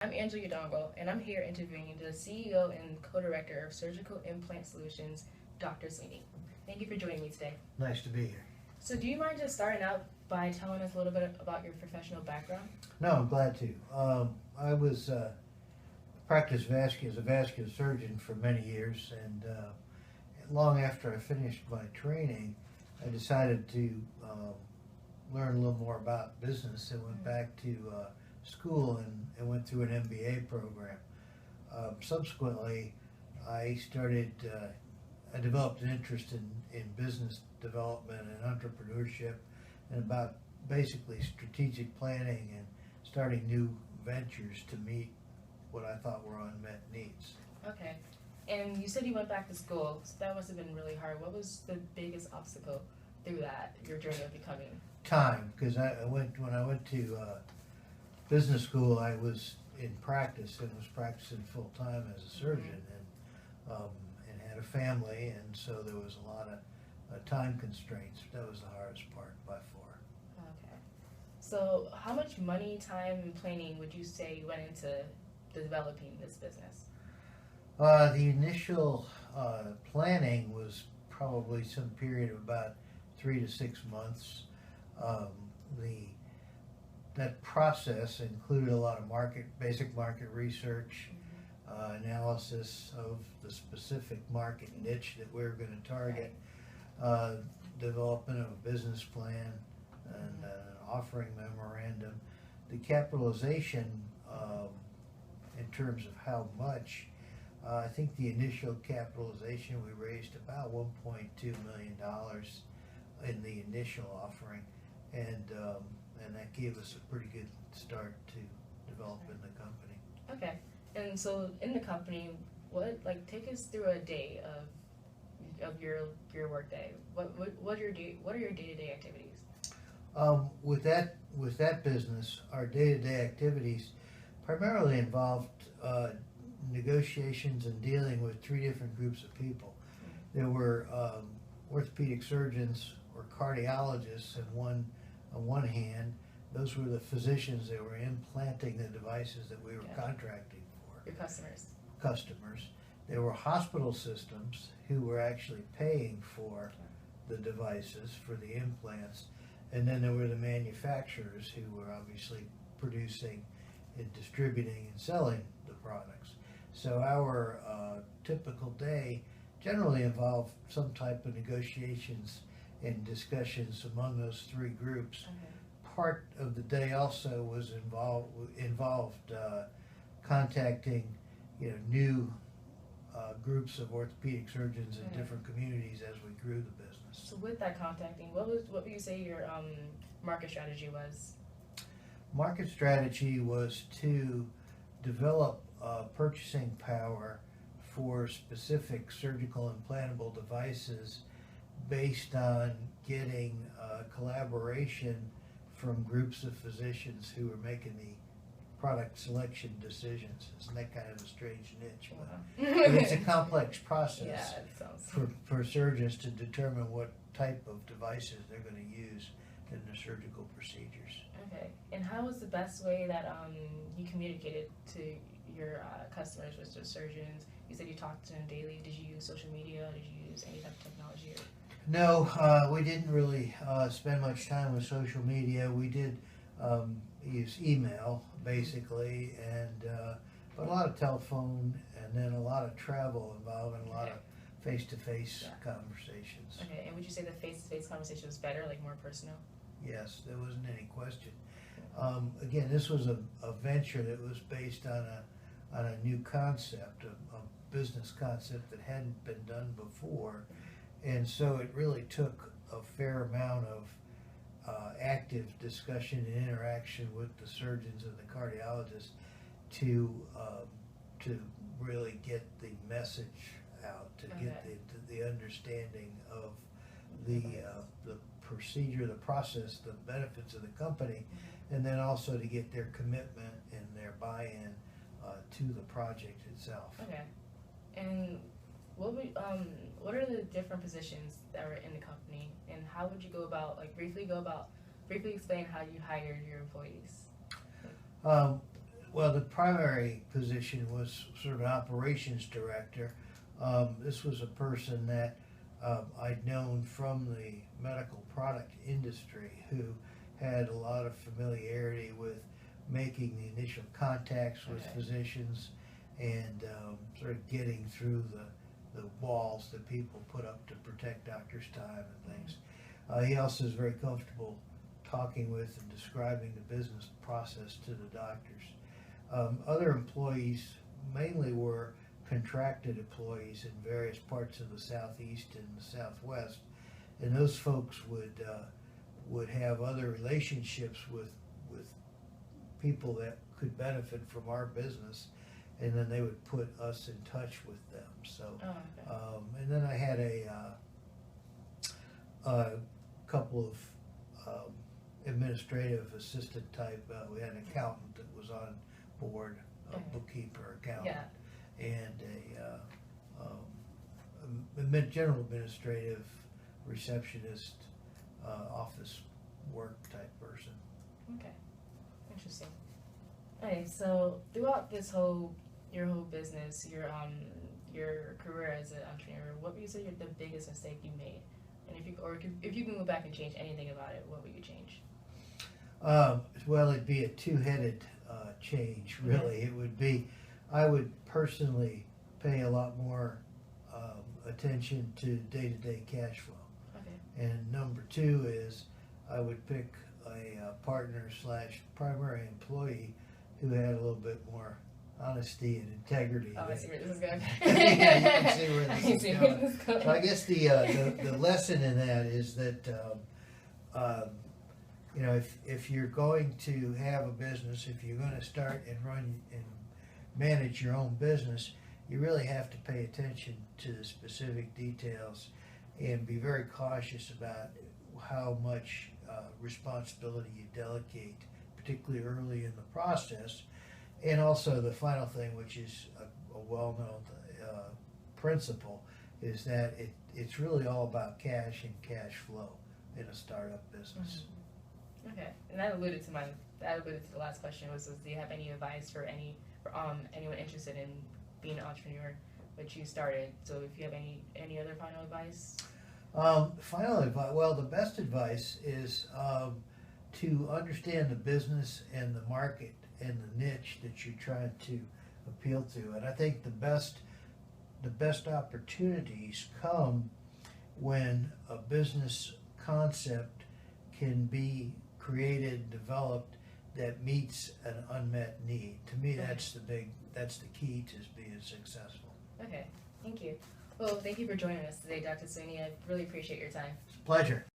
I'm Angela Udongo, and I'm here interviewing the CEO and co-director of Surgical Implant Solutions, Dr. Sweeney. Thank you for joining me today. Nice to be here. So do you mind just starting out by telling us a little bit about your professional background? No, I'm glad to. I was practiced vascular as a vascular surgeon for many years, and long after I finished my training, I decided to learn a little more about business and went back to school and went through an MBA program. Subsequently, I started. I developed an interest in business development and entrepreneurship, and about basically strategic planning and starting new ventures to meet what I thought were unmet needs. Okay. And you said you went back to school, so that must have been really hard. What was the biggest obstacle through that, your journey of becoming? Time, because when I went to business school, I was in practice and was practicing full time as a surgeon, and had a family, and so there was a lot of time constraints. That was the hardest part by far. Okay. So how much money, time, and planning would you say went into developing this business? The initial planning was probably some period of about 3 to 6 months. Um, the that process included a lot of basic market research, analysis of the specific market niche that we were going to target, development of a business plan, and an offering memorandum. The capitalization, in terms of how much, I think the initial capitalization we raised about $1.2 million in the initial offering, and that gave us a pretty good start to developing the company. Okay. And so in the company, take us through a day of your work day. What are your day-to-day activities? With that business, our day-to-day activities primarily involved negotiations and dealing with 3 different groups of people. There were orthopedic surgeons or cardiologists on one hand. Those were the physicians that were implanting the devices that we were contracting for. Your customers. There were hospital systems who were actually paying for the devices, for the implants, and then there were the manufacturers who were obviously producing and distributing and selling the products. So our typical day generally involved some type of negotiations and discussions among those 3 groups. Okay. Part of the day also was involved contacting new groups of orthopedic surgeons in different communities as we grew the business. So with that contacting, what would you say your market strategy was? Market strategy was to develop purchasing power for specific surgical implantable devices based on getting collaboration from groups of physicians who were making the product selection decisions. Isn't that kind of a strange niche? But it's a complex process for surgeons to determine what type of devices they're going to use in their surgical procedures. Okay. And how was the best way that you communicated to your customers, with the surgeons? You said you talked to them daily. Did you use social media? Did you use any type of technology? No, we didn't really spend much time with social media. We did use email, basically, and but a lot of telephone, and then a lot of travel involving a lot of face-to-face conversations. Okay, and would you say the face-to-face conversation was better, like more personal? Yes, there wasn't any question. Again, this was a venture that was based on a new concept, a business concept that hadn't been done before, and so it really took a fair amount of active discussion and interaction with the surgeons and the cardiologists to really get the message out, to get the understanding of the procedure, the process, the benefits of the company, and then also to get their commitment and their buy-in to the project itself. Okay. And what are the different positions that were in the company, and how would you briefly explain how you hired your employees? Well, the primary position was sort of operations director. This was a person that I'd known from the medical product industry who had a lot of familiarity with making the initial contacts with physicians and sort of getting through the walls that people put up to protect doctors' time and things. He also is very comfortable talking with and describing the business process to the doctors. Other employees mainly were contracted employees in various parts of the Southeast and the Southwest, and those folks would have other relationships with people that could benefit from our business, and then they would put us in touch with them. So, and then I had a couple of administrative assistant type. We had an accountant that was on board, a bookkeeper, accountant, and a general administrative receptionist, office work type person. Okay, interesting. Okay, so throughout your whole business, your career as an entrepreneur, what would you say the biggest mistake you made? And if you can go back and change anything about it, what would you change? Well, it'd be a two-headed change, really. It would be, I would personally pay a lot more attention to day-to-day cash flow. Okay. And number two is I would pick a partner / primary employee who had a little bit more honesty and integrity. Oh, I see where this is going. Yeah, you can see where this is going. So I guess the lesson in that is that you know, if you're going to have a business, if you're going to start and run and manage your own business, you really have to pay attention to the specific details and be very cautious about how much responsibility you delegate, particularly early in the process. And also the final thing, which is a well-known principle, is that it's really all about cash and cash flow in a startup business. Mm-hmm. Okay, and that alluded to the last question, was do you have any advice for anyone interested in being an entrepreneur, which you started? So if you have any other final advice? Final advice, well, the best advice is to understand the business and the market and the niche that you're trying to appeal to. And I think the best opportunities come when a business concept can be created, developed, that meets an unmet need. To me, that's the key to being successful. Okay, thank you. Well, thank you for joining us today, Dr. Sweeney. I really appreciate your time. It's a pleasure.